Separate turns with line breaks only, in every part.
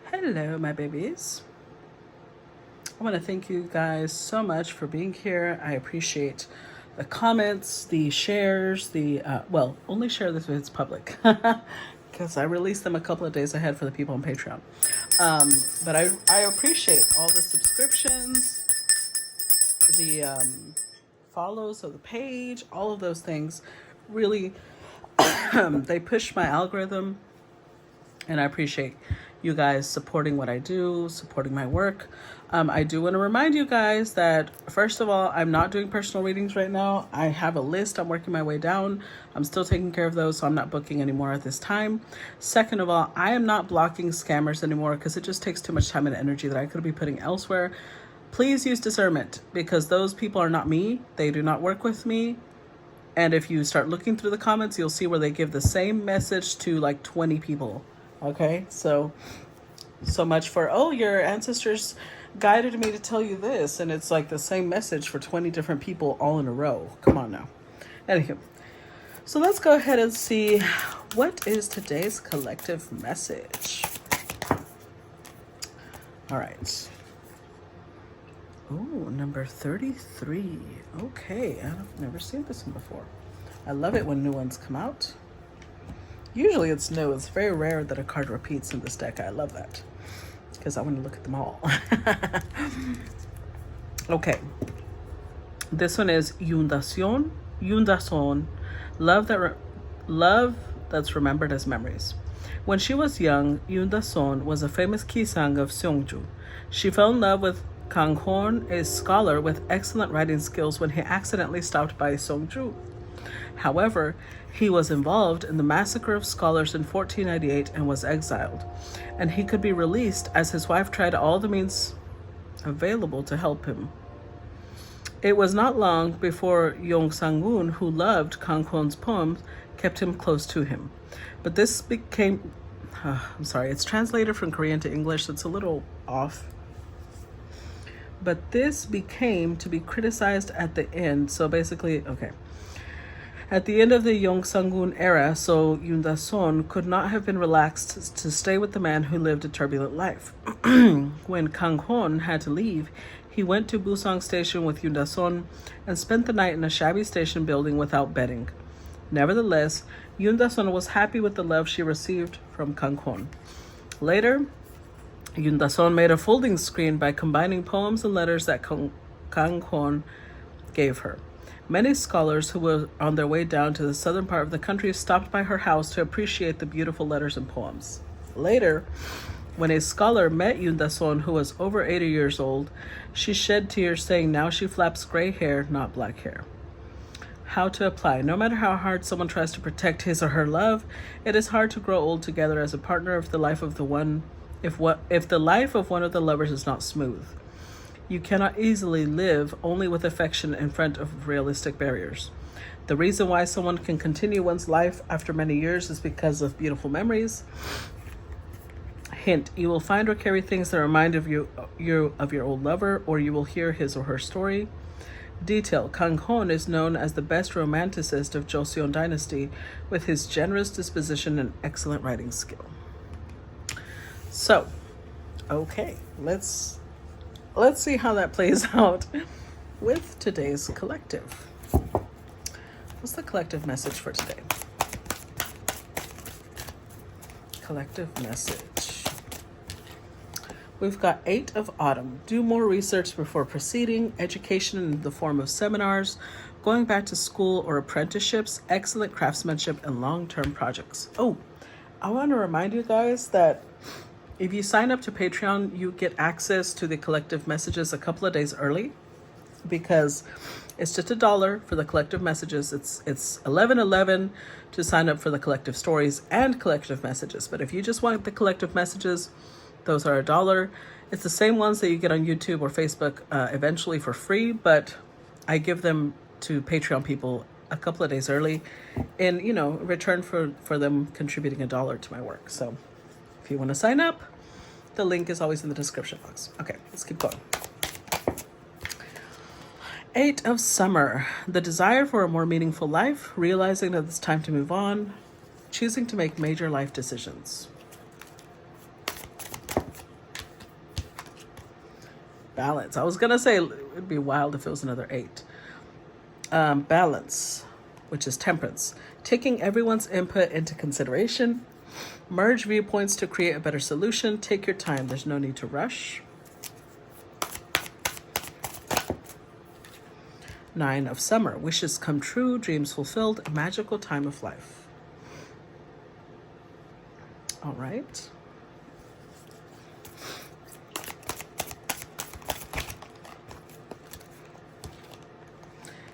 Hello, my babies. I want to thank you guys so much for being here. I appreciate the comments, the shares, well, only share this if it's public because I release them a couple of days ahead for the people on Patreon. But I appreciate all the subscriptions, the follows of the page, all of those things. Really, they push my algorithm, and I appreciate you guys supporting what I do, supporting my work. I do want to remind you guys that, first of all, I'm not doing personal readings right now. I have a list. I'm working my way down. I'm still taking care of those, so I'm not booking anymore at this time. Second of all, I am not blocking scammers anymore because it just takes too much time and energy that I could be putting elsewhere. Please use discernment, because those people are not me. They do not work with me. And if you start looking through the comments, you'll see where they give the same message to like 20 people. Okay, so much for, oh, your ancestors guided me to tell you this, and it's like the same message for 20 different people all in a row. Come on now. Anywho, so let's go ahead and see what is today's collective message. All right. Oh, number 33. Okay, I've never seen this one before. I love it when new ones come out. Usually it's new. It's very rare that a card repeats in this deck. I love that because I want to look at them all. Okay. This one is Yundason. Love that's remembered as memories. When she was young, Yundason was a famous Gisaeng of Seongju. She fell in love with Kang Horn, a scholar with excellent writing skills, when he accidentally stopped by Seongju. However, he was involved in the massacre of scholars in 1498 and was exiled, and he could be released as his wife tried all the means available to help him. It was not long before Yong Sang-woon, who loved Kang Hon's poems, kept him close to him. But this became... it's translated from Korean to English, so it's a little off. But this became to be criticized at the end. So basically, okay. At the end of the Yong Sang-woon era, so Yundason could not have been relaxed to stay with the man who lived a turbulent life. When Kang Hon had to leave, he went to Busong Station with Yundason and spent the night in a shabby station building without bedding. Nevertheless, Yundason was happy with the love she received from Kang Hon. Later, Yundason made a folding screen by combining poems and letters that Kang Hon gave her. Many scholars who were on their way down to the southern part of the country stopped by her house to appreciate the beautiful letters and poems. Later, when a scholar met Yundason, who was over 80 years old, she shed tears, saying now she flaps gray hair, not black hair. How to apply. No matter how hard someone tries to protect his or her love, it is hard to grow old together as a partner if the life of one of the lovers is not smooth. You cannot easily live only with affection in front of realistic barriers. The reason why someone can continue one's life after many years is because of beautiful memories. Hint, you will find or carry things that remind of you of your old lover, or you will hear his or her story. Detail, Kang Hon is known as the best romanticist of Joseon dynasty, with his generous disposition and excellent writing skill. So, okay, let's see how that plays out with today's collective. What's the collective message for today? Collective message. We've got 8 of Autumn. Do more research before proceeding. Education in the form of seminars, going back to school or apprenticeships, excellent craftsmanship, and long-term projects. Oh, I want to remind you guys that if you sign up to Patreon, you get access to the collective messages a couple of days early, because it's just $1 for the collective messages. It's $11.11 to sign up for the collective stories and collective messages. But if you just want the collective messages, those are $1. It's the same ones that you get on YouTube or Facebook eventually for free, but I give them to Patreon people a couple of days early in, return for them contributing $1 to my work. So if you want to sign up, the link is always in the description box. Okay, let's keep going. 8 of Summer. The desire for a more meaningful life, realizing that it's time to move on, choosing to make major life decisions. Balance. I was going to say it'd be wild if it was another 8. Balance, which is temperance. Taking everyone's input into consideration. Merge viewpoints to create a better solution. Take your time. There's no need to rush. 9 of summer. Wishes come true. Dreams fulfilled. A magical time of life. All right.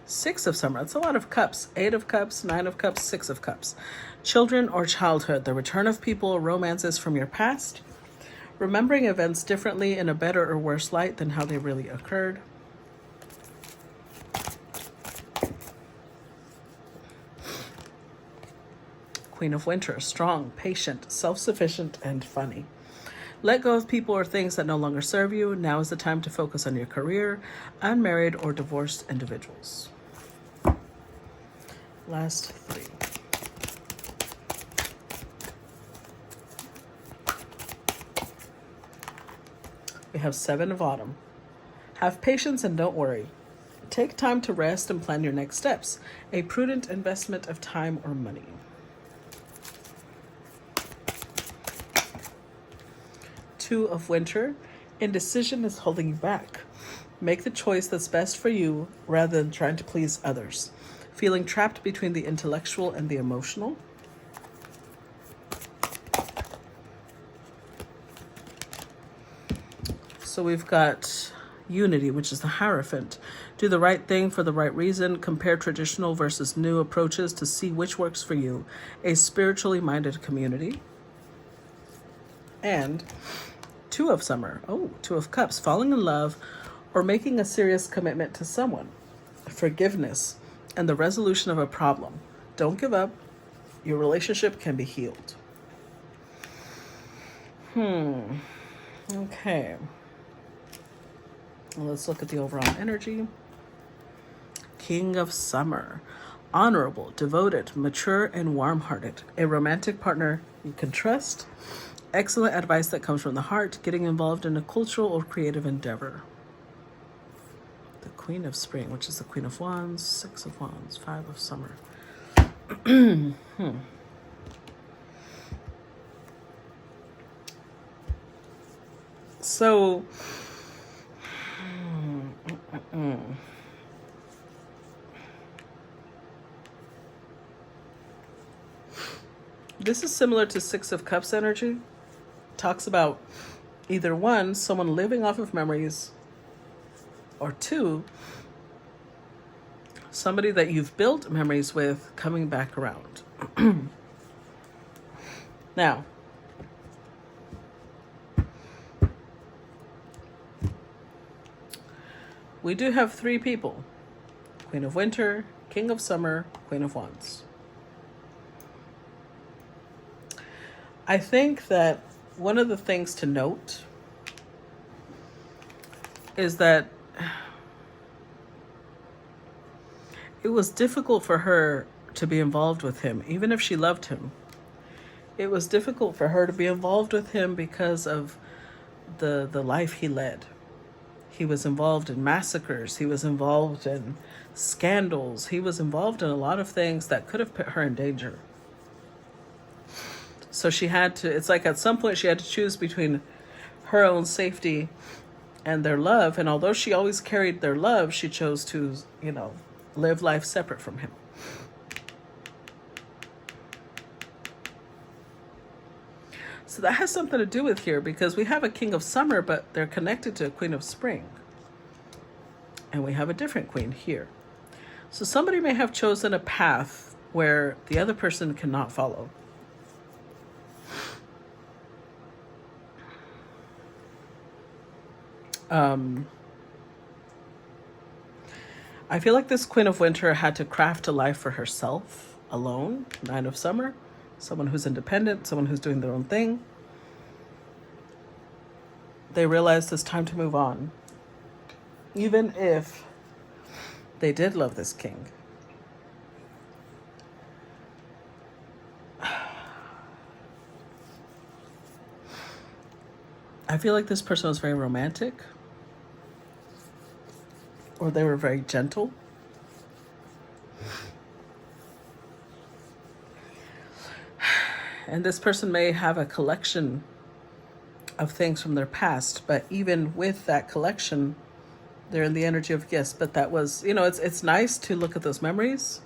Six of summer. It's a lot of cups. 8 of cups, 9 of cups, 6 of cups. Children or childhood. The return of people, romances from your past. Remembering events differently in a better or worse light than how they really occurred. Queen of winter. Strong, patient, self-sufficient, and funny. Let go of people or things that no longer serve you. Now is the time to focus on your career. Unmarried or divorced individuals. Last 3. We have 7 of autumn. Have patience and don't worry. Take time to rest and plan your next steps. A prudent investment of time or money. 2 of winter. Indecision is holding you back. Make the choice that's best for you rather than trying to please others. Feeling trapped between the intellectual and the emotional. So we've got unity, which is the Hierophant. Do the right thing for the right reason. Compare traditional versus new approaches to see which works for you. A spiritually minded community. And 2 of summer. 2 of cups. Falling in love or making a serious commitment to someone. Forgiveness and the resolution of a problem. Don't give up. Your relationship can be healed. Okay. Well, let's look at the overall energy. King of summer. Honorable, devoted, mature, and warm-hearted. A romantic partner you can trust. Excellent advice that comes from the heart. Getting involved in a cultural or creative endeavor. The Queen of Spring, which is the Queen of Wands, 6 of Wands, 5 of Summer. So, this is similar to 6 of Cups energy. Talks about either 1, someone living off of memories, or 2, somebody that you've built memories with coming back around. Now, we do have 3 people. Queen of Winter, King of Summer, Queen of Wands. I think that one of the things to note is that it was difficult for her to be involved with him, even if she loved him. It was difficult for her to be involved with him because of the life he led. He was involved in massacres. He was involved in scandals. He was involved in a lot of things that could have put her in danger. So she had to, it's like at some point she had to choose between her own safety and their love. And although she always carried their love, she chose to, live life separate from him. So that has something to do with here, because we have a King of Summer, but they're connected to a Queen of Spring. And we have a different queen here. So somebody may have chosen a path where the other person cannot follow. I feel like this Queen of Winter had to craft a life for herself alone. 9 of Summer. Someone who's independent, someone who's doing their own thing. They realized it's time to move on. Even if they did love this king. I feel like this person was very romantic. or they were very gentle. And this person may have a collection of things from their past, but even with that collection, they're in the energy of yes. But that was, you know, it's nice to look at those memories.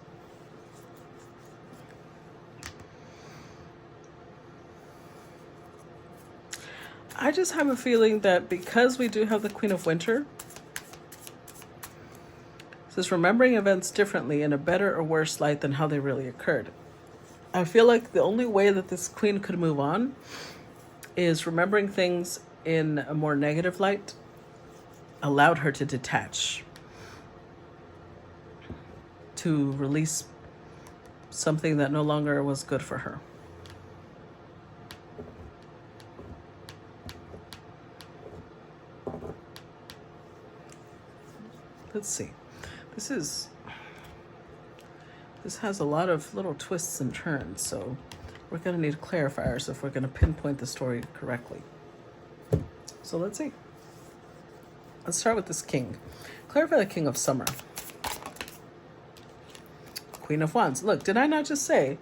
I just have a feeling that because we do have the Queen of Winter, it says remembering events differently in a better or worse light than how they really occurred. I feel like the only way that this queen could move on is remembering things in a more negative light allowed her to detach, to release something that no longer was good for her. Let's see. This has a lot of little twists and turns, so we're going to need clarifiers if we're going to pinpoint the story correctly. So let's see. Let's start with this king. Clarify the King of Summer. Queen of Wands. Look, did I not just say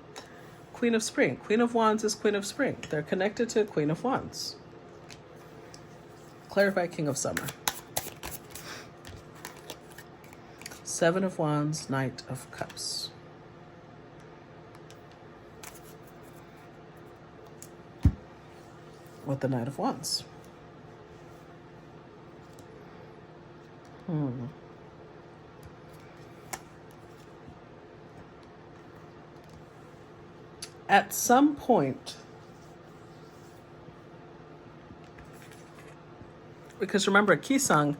Queen of Spring? Queen of Wands is Queen of Spring. They're connected to Queen of Wands. Clarify King of Summer. Seven of Wands, Knight of Cups. With the Knight of Wands. At some point, because remember, Gisaeng,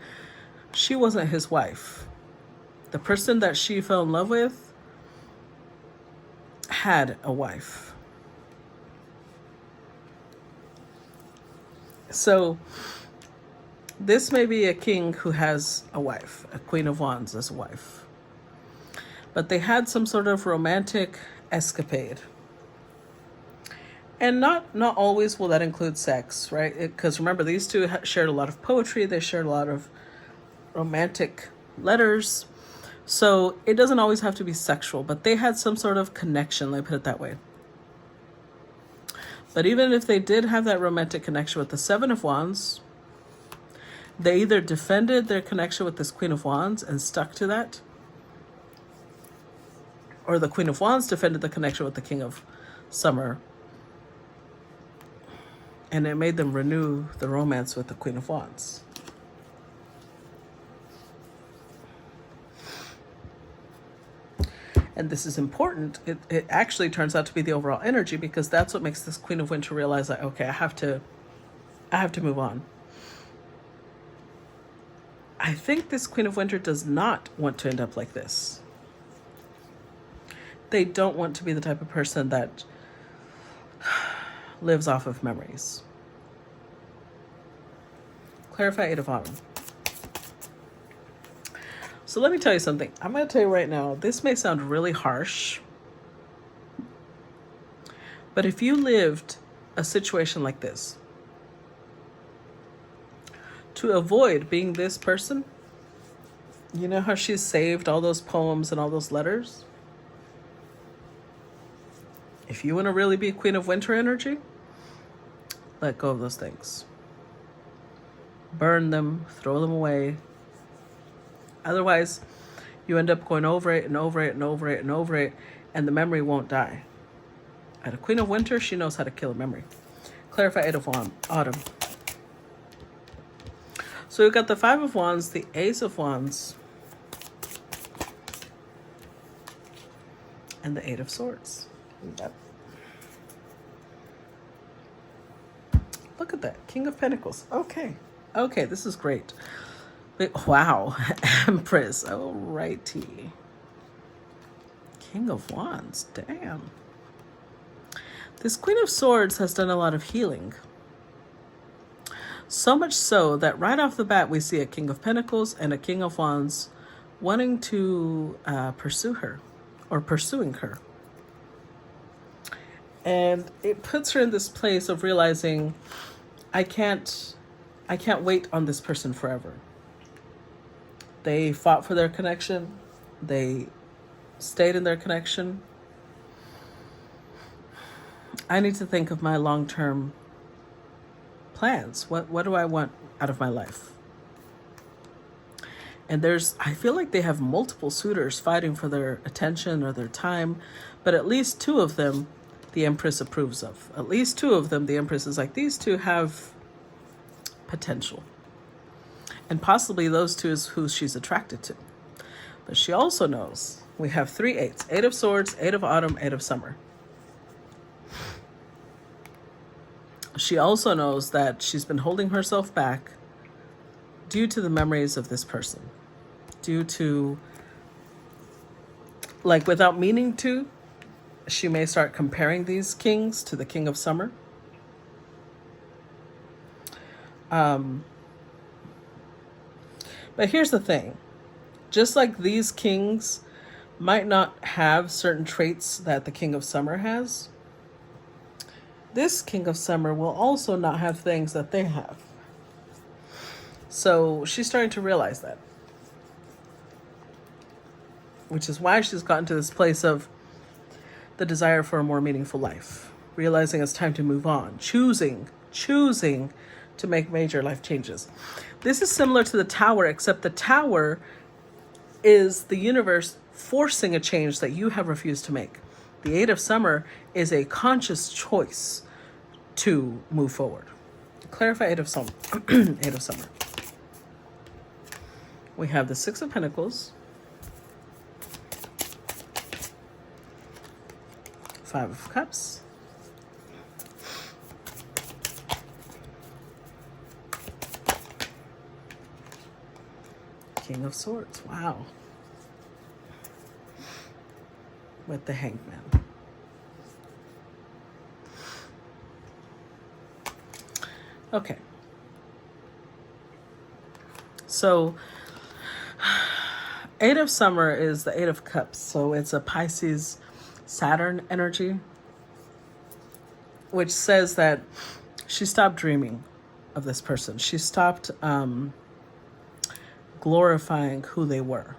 she wasn't his wife. The person that she fell in love with had a wife. So this may be a king who has a wife, a Queen of Wands as a wife. But they had some sort of romantic escapade. And not always will that include sex, right? Because remember, these two shared a lot of poetry. They shared a lot of romantic letters. So it doesn't always have to be sexual, but they had some sort of connection, let me put it that way. But even if they did have that romantic connection with the Seven of Wands, they either defended their connection with this Queen of Wands and stuck to that, or the Queen of Wands defended the connection with the King of Summer, and it made them renew the romance with the Queen of Wands. And this is important. It actually turns out to be the overall energy, because that's what makes this Queen of Winter realize that, okay, I have to move on. I think this Queen of Winter does not want to end up like this. They don't want to be the type of person that lives off of memories. Clarify Eight of Autumn. So let me tell you something. I'm going to tell you right now, this may sound really harsh, but if you lived a situation like this, to avoid being this person, you know how she's saved all those poems and all those letters? If you want to really be Queen of Winter energy, let go of those things. Burn them, throw them away. Otherwise, you end up going over it and over it and over it and over it, and the memory won't die. At a Queen of Winter, she knows how to kill a memory. Clarify Eight of Autumn. So we've got the Five of Wands, the Ace of Wands, and the Eight of Swords. Yep. Look at that. King of Pentacles. Okay, this is great. Wow. Empress. Alrighty. King of Wands. Damn. This Queen of Swords has done a lot of healing. So much so that right off the bat we see a King of Pentacles and a King of Wands wanting to pursue her, or pursuing her. And it puts her in this place of realizing, I can't wait on this person forever. They fought for their connection. They stayed in their connection. I need to think of my long-term plans. What do I want out of my life? And I feel like they have multiple suitors fighting for their attention or their time, but at least two of them, the Empress approves of. At least two of them, the Empress is like, these two have potential. And possibly those two is who she's attracted to. But she also knows we have 3 eights: 8 of Swords, 8 of Autumn, 8 of Summer. She also knows that she's been holding herself back due to the memories of this person. Due to, like, without meaning to, she may start comparing these kings to the King of Summer. But here's the thing. Just like these kings might not have certain traits that the King of Summer has, this King of Summer will also not have things that they have. So she's starting to realize that. Which is why she's gotten to this place of the desire for a more meaningful life. Realizing it's time to move on. Choosing to make major life changes. This is similar to the Tower, except the Tower is the universe forcing a change that you have refused to make. The 8 of Summer is a conscious choice to move forward. Clarify 8 of Summer. 8 of Summer. We have the 6 of Pentacles, 5 of Cups, King of Swords. Wow. With the Hangman. Okay. So 8 of Summer is the 8 of Cups. So it's a Pisces Saturn energy, which says that she stopped dreaming of this person. She stopped glorifying who they were.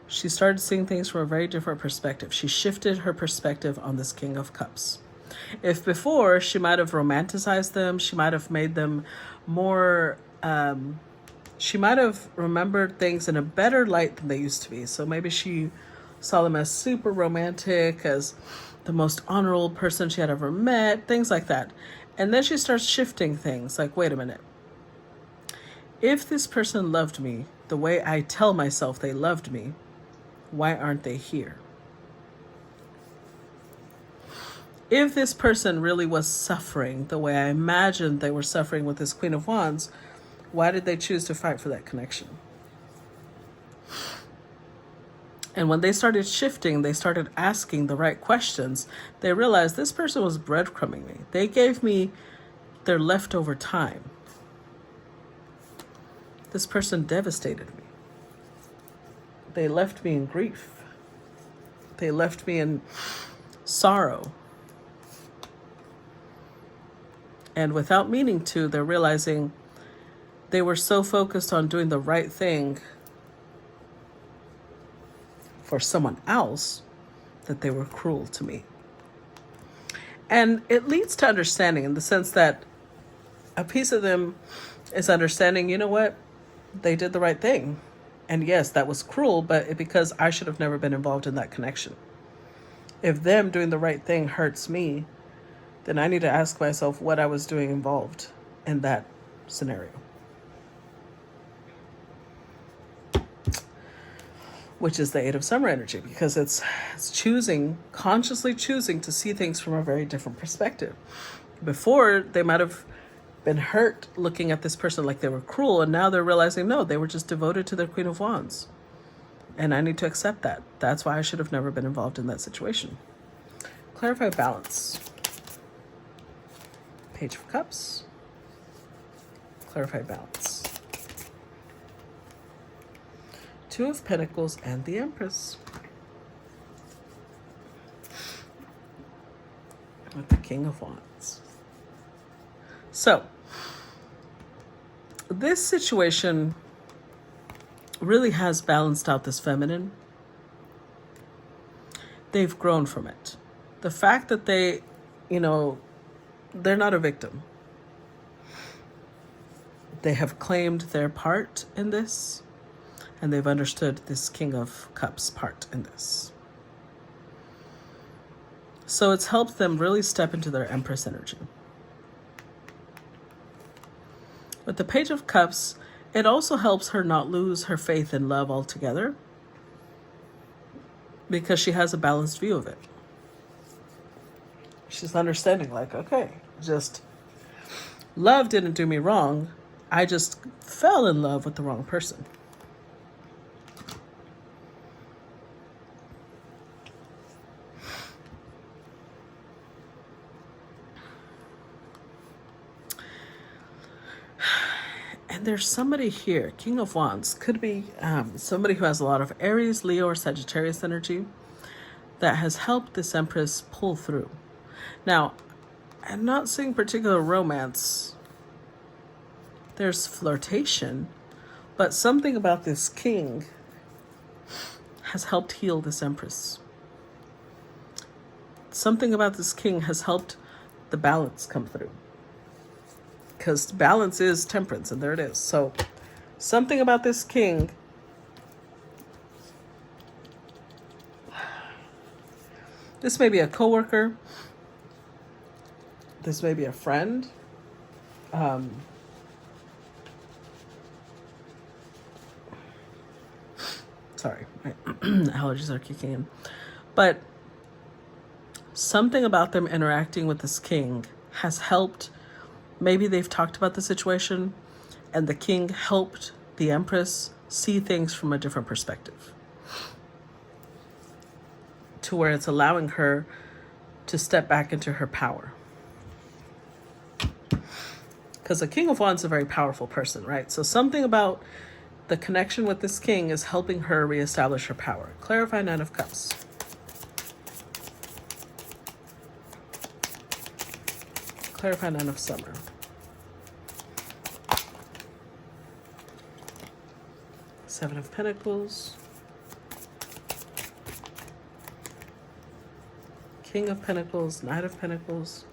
She started seeing things from a very different perspective. She shifted her perspective on this King of Cups. If before she might have romanticized them, she might have made them more, she might have remembered things in a better light than they used to be. So maybe she saw them as super romantic, as the most honorable person she had ever met, things like that. And then she starts shifting things like, wait a minute. If this person loved me the way I tell myself they loved me, why aren't they here? If this person really was suffering the way I imagined they were suffering with this Queen of Wands, why did they choose to fight for that connection? And when they started shifting, they started asking the right questions, they realized this person was breadcrumbing me. They gave me their leftover time. This person devastated me. They left me in grief. They left me in sorrow. And without meaning to, they're realizing they were so focused on doing the right thing for someone else that they were cruel to me. And it leads to understanding in the sense that a piece of them is understanding, you know what? They did the right thing. And yes, that was cruel, but because I should have never been involved in that connection. If them doing the right thing hurts me, then I need to ask myself what I was doing involved in that scenario. Which is the 8 of Summer energy, because it's choosing, consciously choosing to see things from a very different perspective. Before, they might have been hurt looking at this person like they were cruel, and now they're realizing, no, they were just devoted to their Queen of Wands. And I need to accept that. That's why I should have never been involved in that situation. Clarify balance. Page of Cups. Clarify balance. 2 of Pentacles and the Empress. With the King of Wands. So, this situation really has balanced out this feminine. They've grown from it. The fact that they, they're not a victim. They have claimed their part in this, and they've understood this King of Cups part in this. So it's helped them really step into their Empress energy. With the Page of Cups, it also helps her not lose her faith in love altogether, because she has a balanced view of it. She's understanding, like, okay, just love didn't do me wrong. I just fell in love with the wrong person. And there's somebody here, King of Wands, could be somebody who has a lot of Aries, Leo, or Sagittarius energy that has helped this Empress pull through. Now, I'm not seeing particular romance. There's flirtation, but something about this King has helped heal this Empress. Something about this King has helped the balance come through. Because balance is temperance, and there it is. So something about this King this may be a coworker. This may be a friend. Sorry, my allergies are kicking in. But something about them interacting with this King has helped. Maybe they've talked about the situation, and the King helped the Empress see things from a different perspective, to where it's allowing her to step back into her power. Because the King of Wands is a very powerful person, right? So something about the connection with this King is helping her reestablish her power. Clarify Nine of Cups. Clarify Nine of Summer. Seven of Pentacles. King of Pentacles, Knight of Pentacles.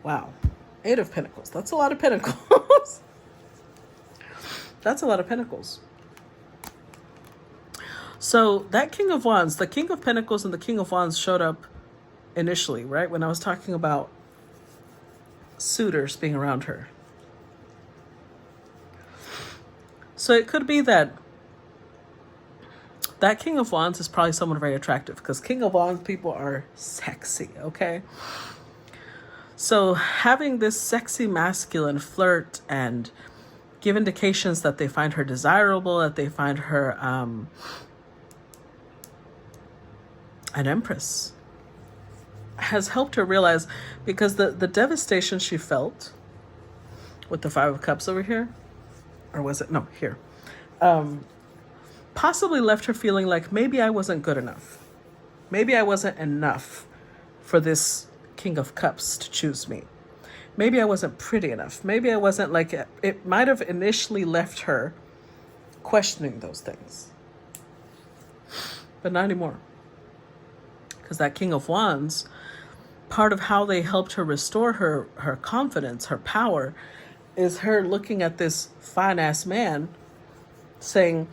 Wow. Eight of Pentacles. That's a lot of pentacles. That's a lot of pentacles. So that King of Wands, the King of Pentacles and the King of Wands showed up initially, right? When I was talking about suitors being around her. So it could be that that King of Wands is probably someone very attractive, because King of Wands people are sexy, okay? So having this sexy masculine flirt and give indications that they find her desirable, that they find her an Empress, has helped her realize, because the devastation she felt with the Five of Cups over here, or was it? No, here. Possibly left her feeling like maybe I wasn't good enough. Maybe I wasn't enough for this King of Cups to choose me. Maybe I wasn't pretty enough. Maybe I wasn't like, it might have initially left her questioning those things. But not anymore. Because that King of Wands, part of how they helped her restore her confidence, her power, is her looking at this fine-ass man saying,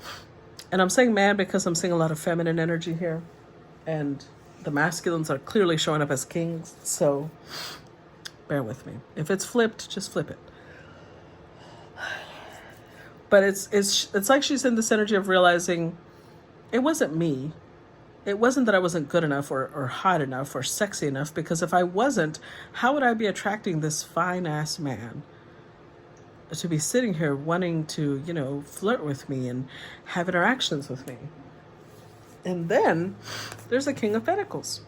and I'm saying man because I'm seeing a lot of feminine energy here, and the masculines are clearly showing up as kings, so bear with me. If it's flipped, just flip it. But it's like she's in this energy of realizing it wasn't me. It wasn't that I wasn't good enough or hot enough or sexy enough, because if I wasn't, how would I be attracting this fine-ass man to be sitting here wanting to, flirt with me and have interactions with me? And then there's a King of Pentacles.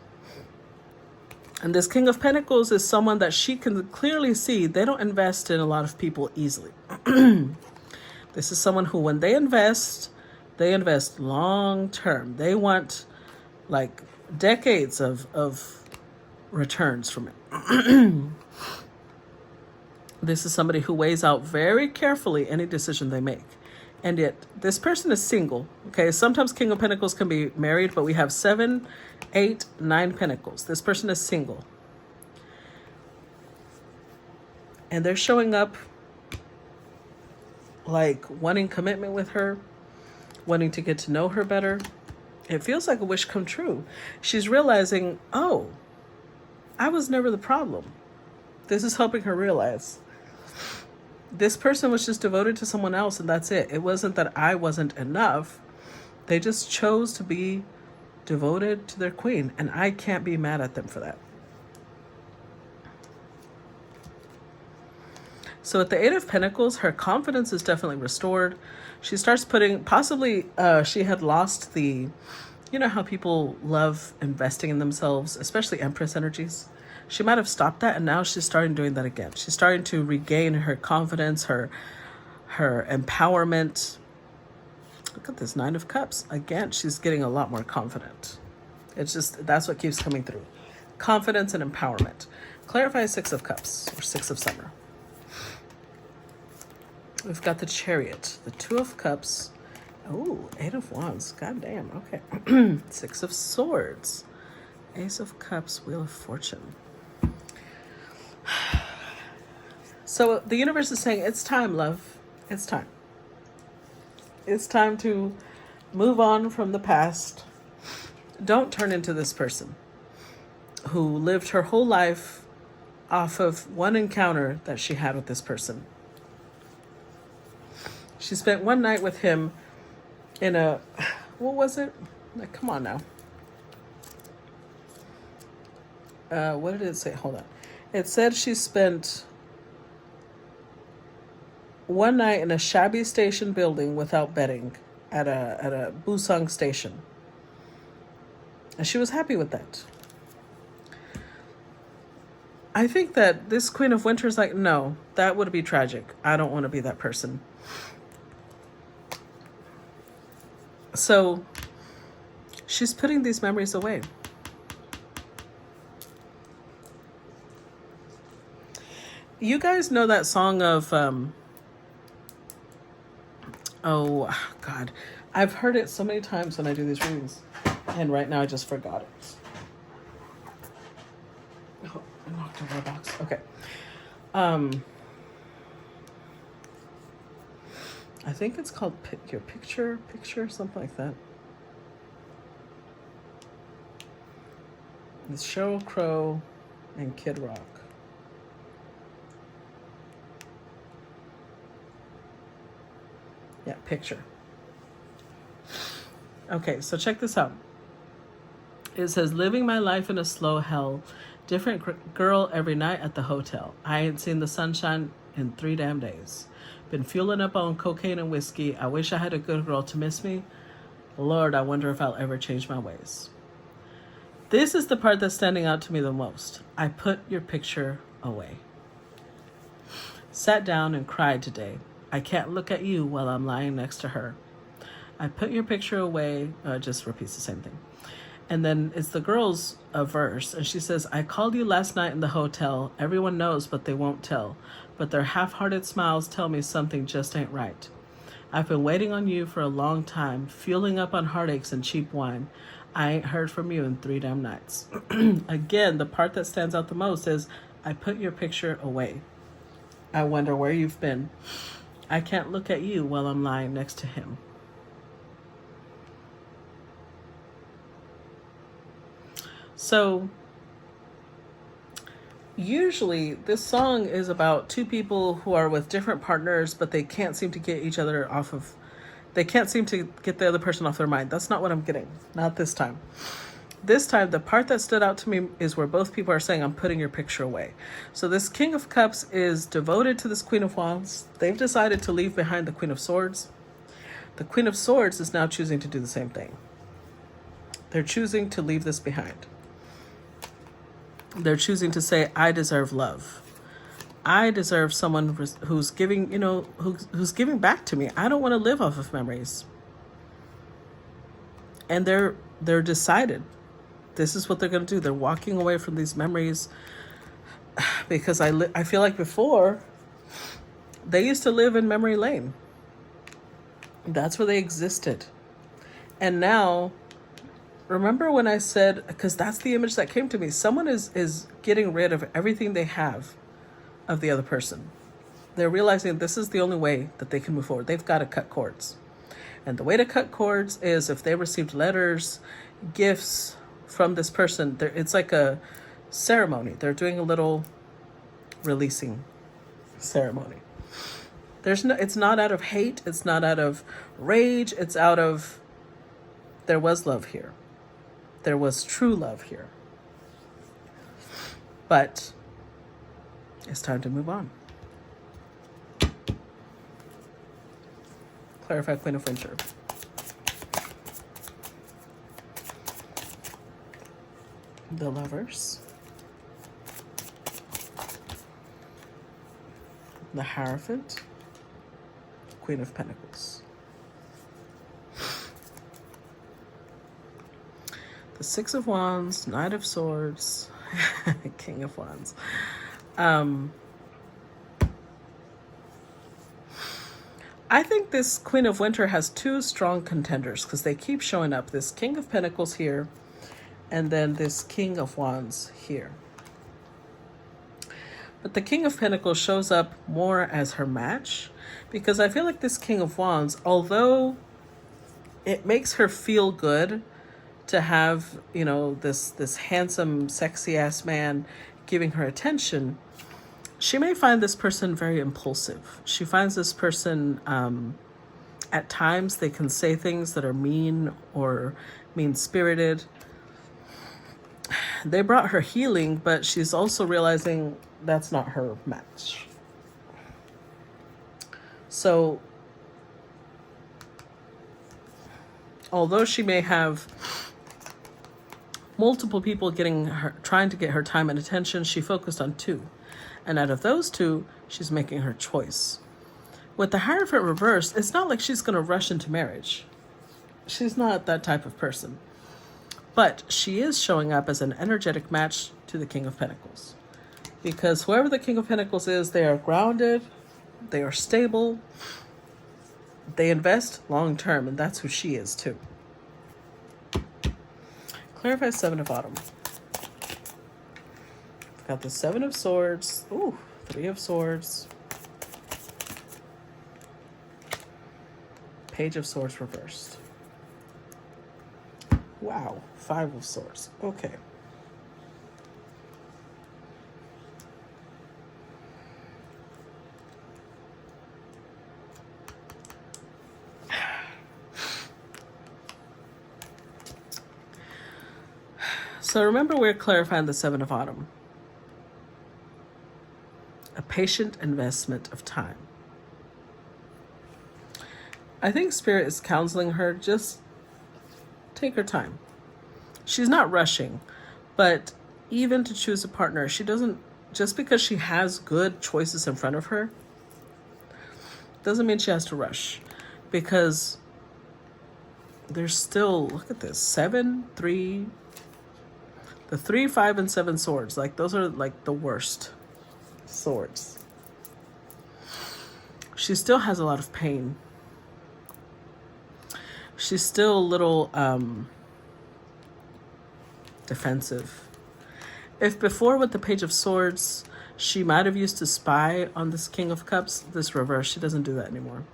And this King of Pentacles is someone that she can clearly see they don't invest in a lot of people easily. This is someone who, when they invest long term. They want like decades of returns from it. This is somebody who weighs out very carefully any decision they make. And yet, this person is single. Okay, sometimes King of Pentacles can be married, but we have 7, 8, 9 Pentacles. This person is single. And they're showing up like wanting commitment with her, wanting to get to know her better. It feels like a wish come true. She's realizing, oh, I was never the problem. This is helping her realize. This person was just devoted to someone else, and that's it. It wasn't that I wasn't enough. They just chose to be devoted to their queen, and I can't be mad at them for that. So at the 8 of Pentacles, her confidence is definitely restored. She starts putting, possibly she had lost the, you know how people love investing in themselves, especially Empress energies. She might have stopped that, and now she's starting doing that again. She's starting to regain her confidence, her empowerment. Look at this 9 of Cups. Again, she's getting a lot more confident. It's just, that's what keeps coming through. Confidence and empowerment. Clarify 6 of Cups, or 6 of Summer. We've got the Chariot, the 2 of Cups. Oh, 8 of Wands. God damn, okay. 6 of Swords. Ace of Cups, Wheel of Fortune. So the universe is saying, it's time, love. It's time. It's time to move on from the past. Don't turn into this person who lived her whole life off of one encounter that she had with this person. She spent one night with him in a, what was it? Like, come on now. What did it say? Hold on. It said she spent one night in a shabby station building without bedding at a Busang station. And she was happy with that. I think that this Queen of Winter is like, no, that would be tragic. I don't want to be that person. So she's putting these memories away. You guys know that song of, oh, God. I've heard it so many times when I do these readings. And right now I just forgot it. Oh, I knocked over a box. Okay. I think it's called Your Picture, something like that. It's Sheryl Crow and Kid Rock. Yeah, Picture. Okay, so check this out. It says, living my life in a slow hell. Different girl every night at the hotel. I ain't seen the sunshine in 3 damn days. Been fueling up on cocaine and whiskey. I wish I had a good girl to miss me. Lord, I wonder if I'll ever change my ways. This is the part that's standing out to me the most. I put your picture away. Sat down and cried today. I can't look at you while I'm lying next to her. I put your picture away. Just repeats the same thing. And then it's the girl's verse. And she says, I called you last night in the hotel. Everyone knows, but they won't tell. But their half-hearted smiles tell me something just ain't right. I've been waiting on you for a long time, fueling up on heartaches and cheap wine. I ain't heard from you in 3 damn nights. Again, the part that stands out the most is, I put your picture away. I wonder where you've been. I can't look at you while I'm lying next to him. So, usually this song is about 2 people who are with different partners, but they can't seem to get each other off of, they can't seem to get the other person off their mind. That's not what I'm getting. Not this time. This time, the part that stood out to me is where both people are saying, I'm putting your picture away. So this King of Cups is devoted to this Queen of Wands. They've decided to leave behind the Queen of Swords. The Queen of Swords is now choosing to do the same thing. They're choosing to leave this behind. They're choosing to say, I deserve love. I deserve someone who's giving, who's giving back to me. I don't want to live off of memories. And they're decided. This is what they're going to do. They're walking away from these memories because I feel like before They used to live in memory lane. That's where they existed. And now, remember when I said, because that's the image that came to me, someone is getting rid of everything they have of the other person. They're realizing this is the only way that they can move forward. They've got to cut cords. And the way to cut cords is if they received letters, gifts from this person, it's like a ceremony. They're doing a little releasing ceremony. It's not out of hate. It's not out of rage. It's out of, there was love here. There was true love here. But it's time to move on. Clarify Queen of Winter. The Lovers. The Hierophant. Queen of Pentacles. The Six of Wands, Knight of Swords, King of Wands. I think this Queen of Winter has two strong contenders because they keep showing up. This King of Pentacles here, and then this King of Wands here. But the King of Pentacles shows up more as her match because I feel like this King of Wands, although it makes her feel good to have, you know, this handsome, sexy ass man giving her attention, she may find this person very impulsive. She finds this person, at times they can say things that are mean or mean-spirited. They brought her healing, but she's also realizing that's not her match. So, although she may have multiple people trying to get her time and attention, she focused on two. And out of those two, she's making her choice. With the Hierophant reversed, it's not like she's going to rush into marriage. She's not that type of person. But she is showing up as an energetic match to the King of Pentacles. Because whoever the King of Pentacles is, they are grounded, they are stable, they invest long term, and that's who she is too. Clarify Seven of Autumn. Got the Seven of Swords. Ooh, Three of Swords. Page of Swords reversed. Wow, Five of Swords. Okay. So remember, we're clarifying the Seven of Autumn. A patient investment of time. I think Spirit is counseling her, just take her time. She's not rushing, but even to choose a partner, she doesn't, just because she has good choices in front of her, doesn't mean she has to rush. Because there's still, look at this, 7, 3, the 3, 5, and 7 swords. Like, those are like the worst swords. She still has a lot of pain. She's still a little defensive. If before with the Page of Swords, she might have used to spy on this King of Cups, this reverse, she doesn't do that anymore.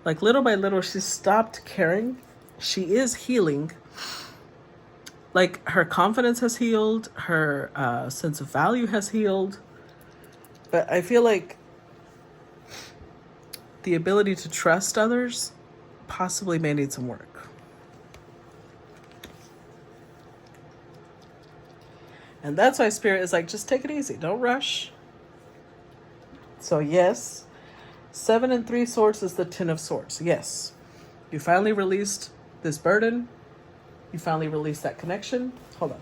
Like, little by little, she stopped caring. She is healing. Like, her confidence has healed. Her sense of value has healed. But I feel like the ability to trust others possibly may need some work. And that's why Spirit is like, just take it easy. Don't rush. So yes, 7 and 3 swords is the 10 of swords. Yes, you finally released this burden. You finally released that connection. Hold on.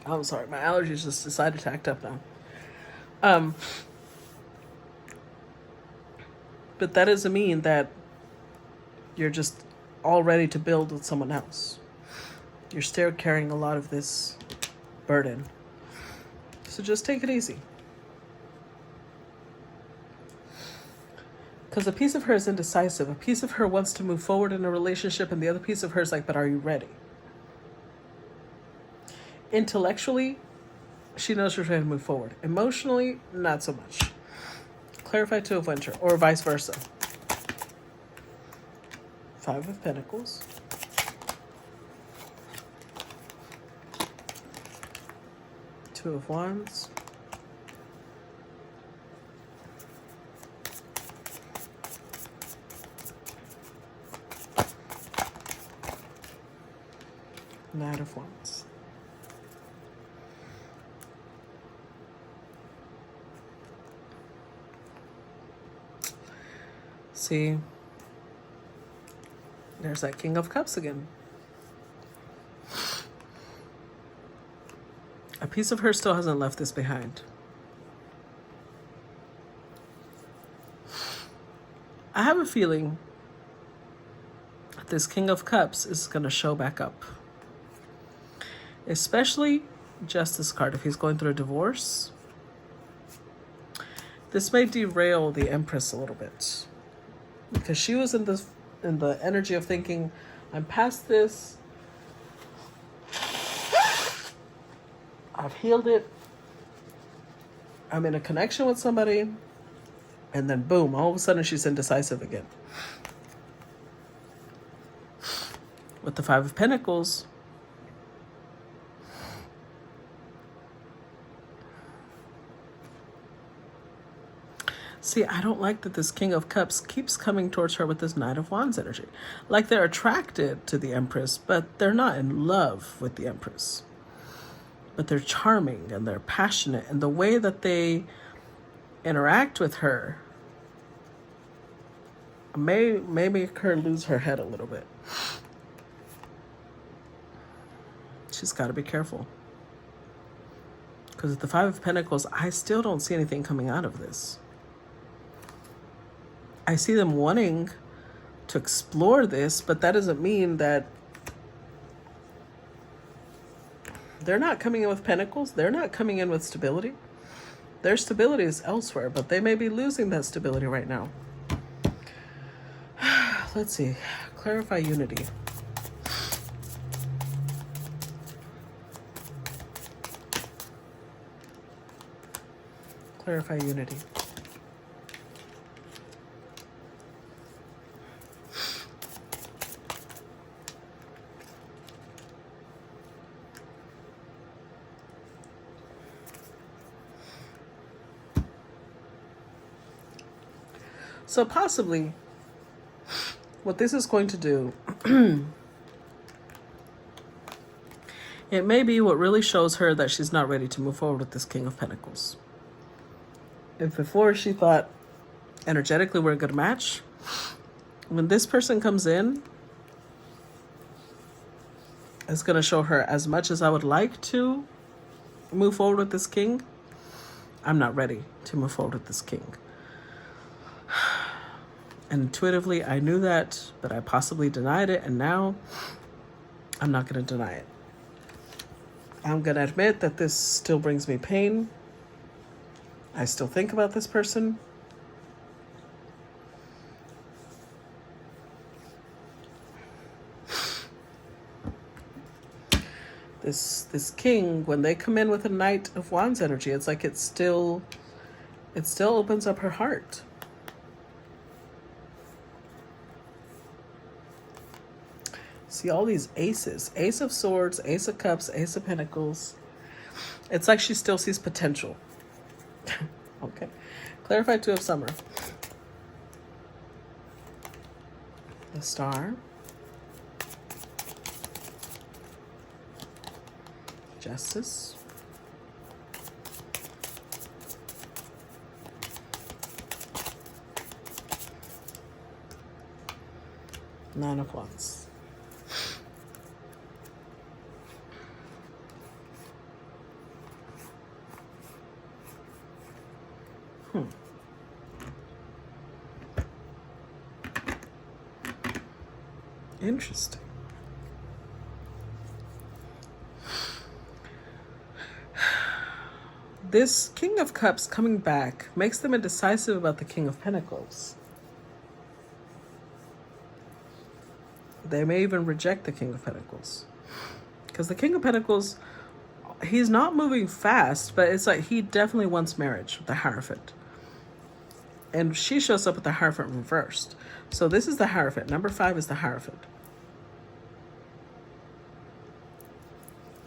I'm sorry, my allergies just decided to act up now. But that doesn't mean that you're just all ready to build with someone else. You're still carrying a lot of this burden. So just take it easy. Because a piece of her is indecisive. A piece of her wants to move forward in a relationship, and the other piece of her is like, but are you ready? Intellectually, she knows she's ready to move forward. Emotionally, not so much. Clarify Two of Winter, or vice versa. Five of Pentacles. Two of Wands. Knight of Wands. See, there's that King of Cups again. A piece of her still hasn't left this behind. I have a feeling that this King of Cups is going to show back up. Especially Justice card, if he's going through a divorce. This may derail the Empress a little bit. Because she was in the energy of thinking, I'm past this. I've healed it. I'm in a connection with somebody. And then boom, all of a sudden she's indecisive again. With the Five of Pentacles, see, I don't like that this King of Cups keeps coming towards her with this Knight of Wands energy. Like they're attracted to the Empress, but they're not in love with the Empress. But they're charming and they're passionate. And the way that they interact with her may make her lose her head a little bit. She's got to be careful. Because with the Five of Pentacles, I still don't see anything coming out of this. I see them wanting to explore this, but that doesn't mean that they're not coming in with pentacles. They're not coming in with stability. Their stability is elsewhere, but they may be losing that stability right now. Let's see. Clarify unity. Clarify unity. So possibly what this is going to do, it may be what really shows her that she's not ready to move forward with this King of Pentacles. If before she thought energetically we're a good match, when this person comes in, it's going to show her, as much as I would like to move forward with this king, I'm not ready to move forward with this king. And intuitively, I knew that, but I possibly denied it. And now I'm not going to deny it. I'm going to admit that this still brings me pain. I still think about this person. This king, when they come in with a Knight of Wands energy, it's like it still opens up her heart. See all these aces. Ace of Swords, Ace of Cups, Ace of Pentacles. It's like she still sees potential. Okay. Clarify Two of Summer. The Star. Justice. Nine of Wands. Interesting. This King of Cups coming back makes them indecisive about the King of Pentacles. They may even reject the King of Pentacles. Because the King of Pentacles, he's not moving fast, but it's like he definitely wants marriage with the Hierophant. And she shows up with the Hierophant reversed. So this is the Hierophant. Number 5 is the Hierophant.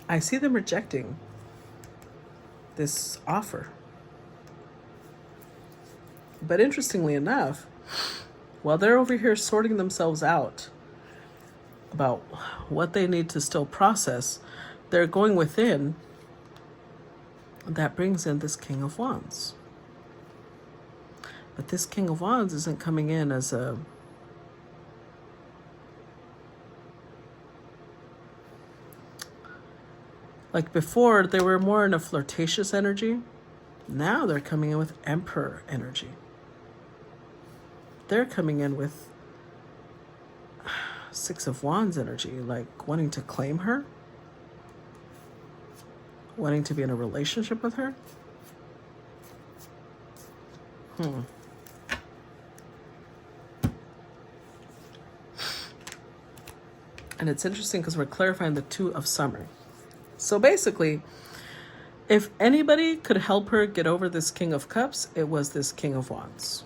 I see them rejecting this offer. But interestingly enough, while they're over here sorting themselves out about what they need to still process, they're going within. That brings in this King of Wands. But this King of Wands isn't coming in as a like before, they were more in a flirtatious energy. Now they're coming in with Emperor energy. They're coming in with Six of Wands energy, like wanting to claim her, wanting to be in a relationship with her. And it's interesting because we're clarifying the Two of Summer. So basically, if anybody could help her get over this King of Cups, it was this King of Wands.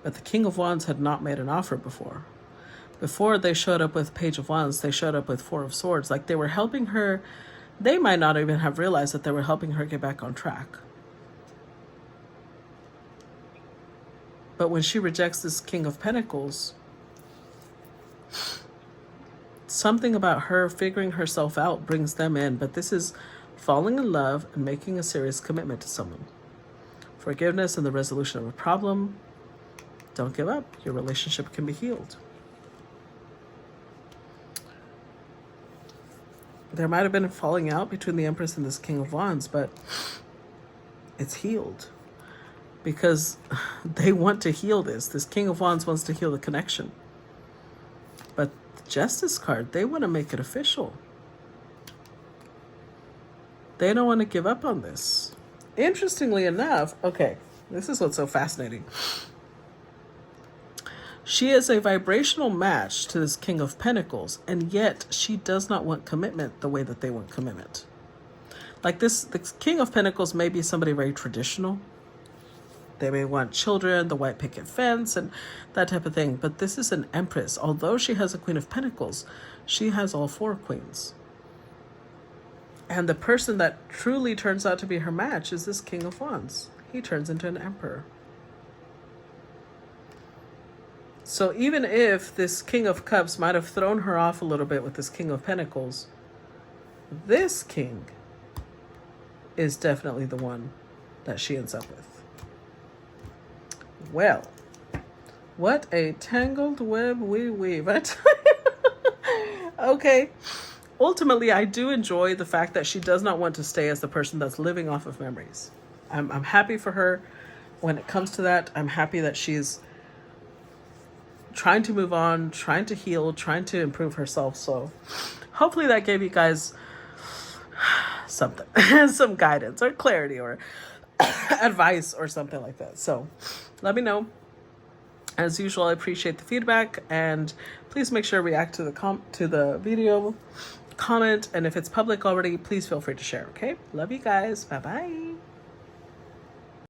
But the King of Wands had not made an offer before. Before they showed up with Page of Wands, they showed up with Four of Swords. Like they were helping her. They might not even have realized that they were helping her get back on track. But when she rejects this King of Pentacles, something about her figuring herself out brings them in. But this is falling in love and making a serious commitment to someone. Forgiveness and the resolution of a problem. Don't give up. Your relationship can be healed. There might have been a falling out between the Empress and this King of Wands, but it's healed. Because they want to heal this. This King of Wands wants to heal the connection. But the Justice card, they want to make it official. They don't want to give up on this. Interestingly enough, okay, this is what's so fascinating. She is a vibrational match to this King of Pentacles, and yet she does not want commitment the way that they want commitment. Like this, the King of Pentacles may be somebody very traditional. They may want children, the white picket fence, and that type of thing. But this is an Empress. Although she has a Queen of Pentacles, she has all 4 queens. And the person that truly turns out to be her match is this King of Wands. He turns into an Emperor. So even if this King of Cups might have thrown her off a little bit with this King of Pentacles, this King is definitely the one that she ends up with. Well, what a tangled web we weave. Okay. Ultimately, I do enjoy the fact that she does not want to stay as the person that's living off of memories. I'm happy for her when it comes to that. I'm happy that she's trying to move on, trying to heal, trying to improve herself. So hopefully that gave you guys something, some guidance or clarity or advice or something like that. So let me know. As usual, I appreciate the feedback, and please make sure to react to the video, comment, and if it's public already, please feel free to share. Okay, love you guys. Bye bye.